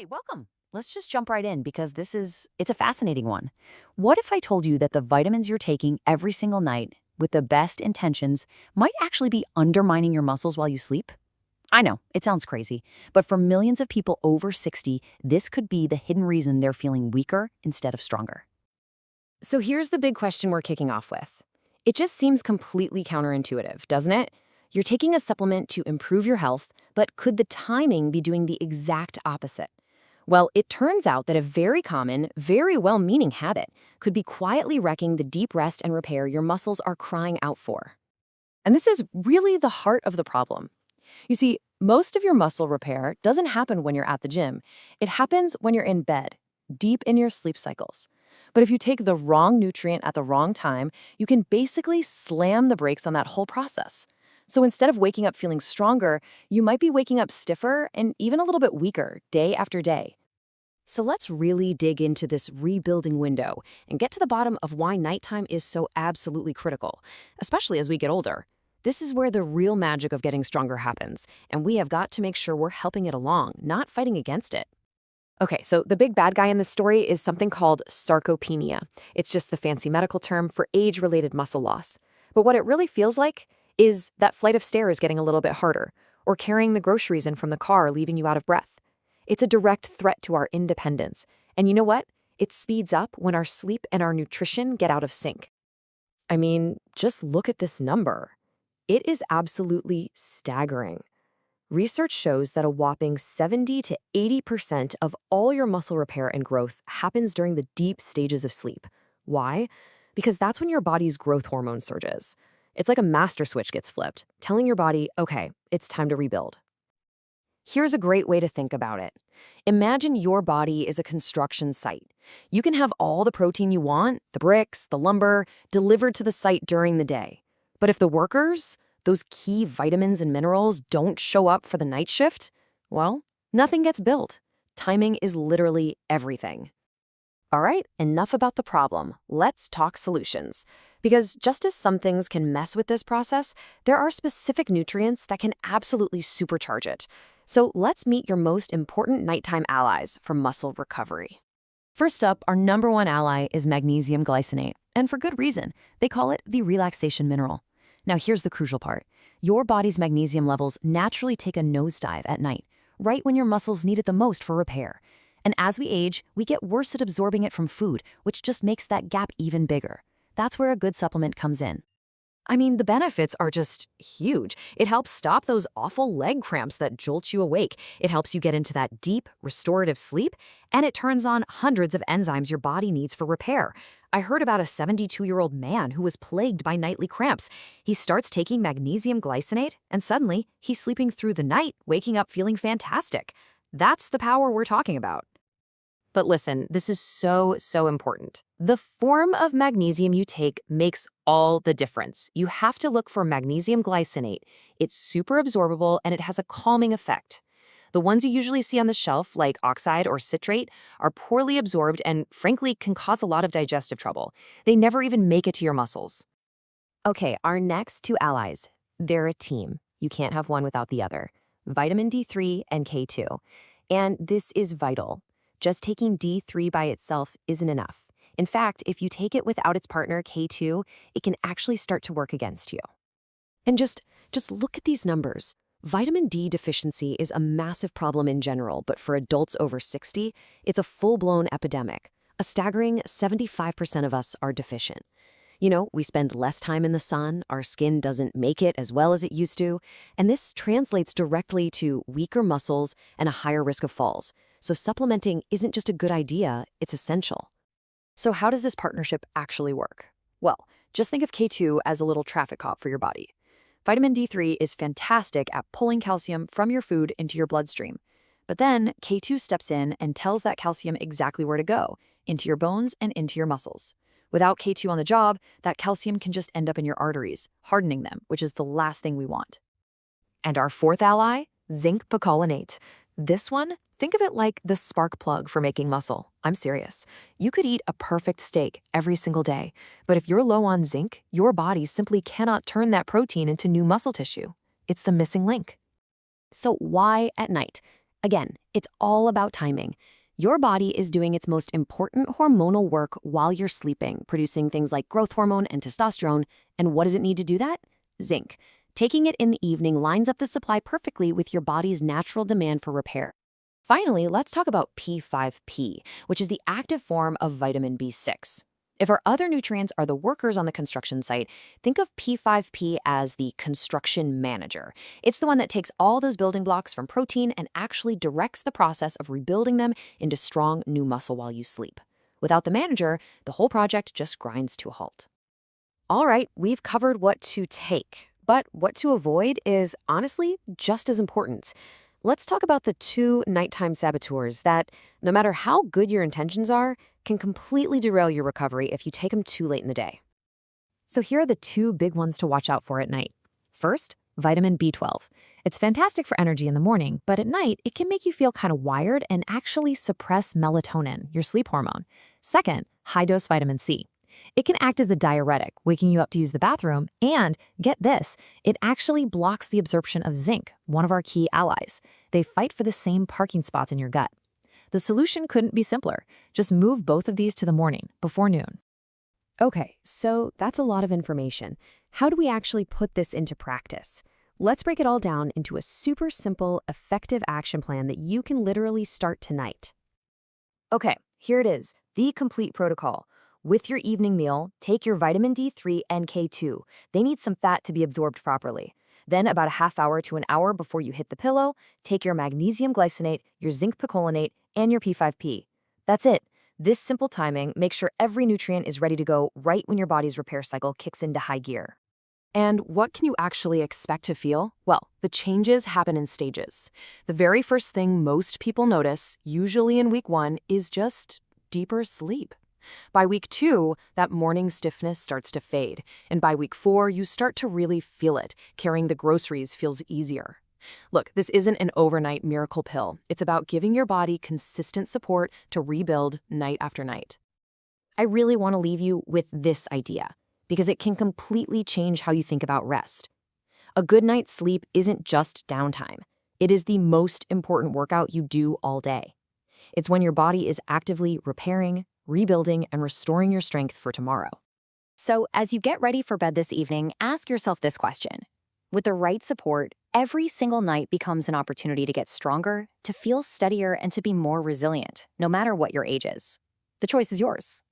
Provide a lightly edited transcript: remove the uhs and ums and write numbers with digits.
Hey, welcome. Let's just jump right in because it's a fascinating one. What if I told you that the vitamins you're taking every single night with the best intentions might actually be undermining your muscles while you sleep? I know, it sounds crazy, but for millions of people over 60, this could be the hidden reason they're feeling weaker instead of stronger. So here's the big question we're kicking off with. It just seems completely counterintuitive, doesn't it? You're taking a supplement to improve your health, but could the timing be doing the exact opposite? Well, it turns out that a very common, very well meaning habit could be quietly wrecking the deep rest and repair your muscles are crying out for. And this is really the heart of the problem. You see, most of your muscle repair doesn't happen when you're at the gym. It happens when you're in bed, deep in your sleep cycles. But if you take the wrong nutrient at the wrong time, you can basically slam the brakes on that whole process. So instead of waking up feeling stronger, you might be waking up stiffer and even a little bit weaker day after day. So let's really dig into this rebuilding window and get to the bottom of why nighttime is so absolutely critical, especially as we get older. This is where the real magic of getting stronger happens, and we have got to make sure we're helping it along, not fighting against it. Okay, so the big bad guy in this story is something called sarcopenia. It's just the fancy medical term for age-related muscle loss. But what it really feels like is that flight of stairs getting a little bit harder, or carrying the groceries in from the car leaving you out of breath. It's a direct threat to our independence. And you know what? It speeds up when our sleep and our nutrition get out of sync. I mean, just look at this number. It is absolutely staggering. Research shows that a whopping 70 to 80% of all your muscle repair and growth happens during the deep stages of sleep. Why? Because that's when your body's growth hormone surges. It's like a master switch gets flipped, telling your body, okay, it's time to rebuild. Here's a great way to think about it. Imagine your body is a construction site. You can have all the protein you want, the bricks, the lumber, delivered to the site during the day. But if the workers, those key vitamins and minerals, don't show up for the night shift, well, nothing gets built. Timing is literally everything. All right, enough about the problem. Let's talk solutions. Because just as some things can mess with this process, there are specific nutrients that can absolutely supercharge it. So let's meet your most important nighttime allies for muscle recovery. First up, our number one ally is magnesium glycinate, and for good reason. They call it the relaxation mineral. Now here's the crucial part. Your body's magnesium levels naturally take a nosedive at night, right when your muscles need it the most for repair. And as we age, we get worse at absorbing it from food, which just makes that gap even bigger. That's where a good supplement comes in. I mean, the benefits are just huge. It helps stop those awful leg cramps that jolt you awake. It helps you get into that deep, restorative sleep, and it turns on hundreds of enzymes your body needs for repair. I heard about a 72-year-old man who was plagued by nightly cramps. He starts taking magnesium glycinate, and suddenly, he's sleeping through the night, waking up feeling fantastic. That's the power we're talking about. But listen, this is so important. The form of magnesium you take makes all the difference. You have to look for magnesium glycinate. It's super absorbable and it has a calming effect. The ones you usually see on the shelf, like oxide or citrate, are poorly absorbed and frankly can cause a lot of digestive trouble. They never even make it to your muscles. Okay, our next two allies. They're a team. You can't have one without the other. Vitamin D3 and K2. And this is vital. Just taking D3 by itself isn't enough. In fact, if you take it without its partner, K2, it can actually start to work against you. And just look at these numbers. Vitamin D deficiency is a massive problem in general, but for adults over 60, it's a full-blown epidemic. A staggering 75% of us are deficient. You know, we spend less time in the sun, our skin doesn't make it as well as it used to, and this translates directly to weaker muscles and a higher risk of falls. So supplementing isn't just a good idea, it's essential. So how does this partnership actually work? Well, just think of K2 as a little traffic cop for your body. Vitamin D3 is fantastic at pulling calcium from your food into your bloodstream. But then K2 steps in and tells that calcium exactly where to go, into your bones and into your muscles. Without K2 on the job, that calcium can just end up in your arteries, hardening them, which is the last thing we want. And our fourth ally, zinc picolinate. This one, think of it like the spark plug for making muscle. I'm serious. You could eat a perfect steak every single day, but if you're low on zinc, your body simply cannot turn that protein into new muscle tissue. It's the missing link. So why at night? Again, it's all about timing. Your body is doing its most important hormonal work while you're sleeping, producing things like growth hormone and testosterone. And what does it need to do that? Zinc. Taking it in the evening lines up the supply perfectly with your body's natural demand for repair. Finally, let's talk about P5P, which is the active form of vitamin B6. If our other nutrients are the workers on the construction site, think of P5P as the construction manager. It's the one that takes all those building blocks from protein and actually directs the process of rebuilding them into strong new muscle while you sleep. Without the manager, the whole project just grinds to a halt. All right, we've covered what to take, but what to avoid is honestly just as important. Let's talk about the two nighttime saboteurs that, no matter how good your intentions are, can completely derail your recovery if you take them too late in the day. So here are the two big ones to watch out for at night. First, vitamin B12. It's fantastic for energy in the morning, but at night it can make you feel kind of wired and actually suppress melatonin, your sleep hormone. Second, high-dose vitamin C. It can act as a diuretic, waking you up to use the bathroom, and, get this, it actually blocks the absorption of zinc, one of our key allies. They fight for the same parking spots in your gut. The solution couldn't be simpler. Just move both of these to the morning, before noon. Okay, so that's a lot of information. How do we actually put this into practice? Let's break it all down into a super simple, effective action plan that you can literally start tonight. Okay, here it is, the complete protocol. With your evening meal, take your vitamin D3 and K2. They need some fat to be absorbed properly. Then, about a half hour to an hour before you hit the pillow, take your magnesium glycinate, your zinc picolinate, and your P5P. That's it. This simple timing makes sure every nutrient is ready to go right when your body's repair cycle kicks into high gear. And what can you actually expect to feel? Well, the changes happen in stages. The very first thing most people notice, usually in week 1, is just deeper sleep. By week 2, that morning stiffness starts to fade, and by week 4, you start to really feel it. Carrying the groceries feels easier. Look, this isn't an overnight miracle pill. It's about giving your body consistent support to rebuild night after night. I really want to leave you with this idea, because it can completely change how you think about rest. A good night's sleep isn't just downtime. It is the most important workout you do all day. It's when your body is actively repairing, rebuilding, and restoring your strength for tomorrow. So, as you get ready for bed this evening, ask yourself this question. With the right support, every single night becomes an opportunity to get stronger, to feel steadier, and to be more resilient, no matter what your age is. The choice is yours.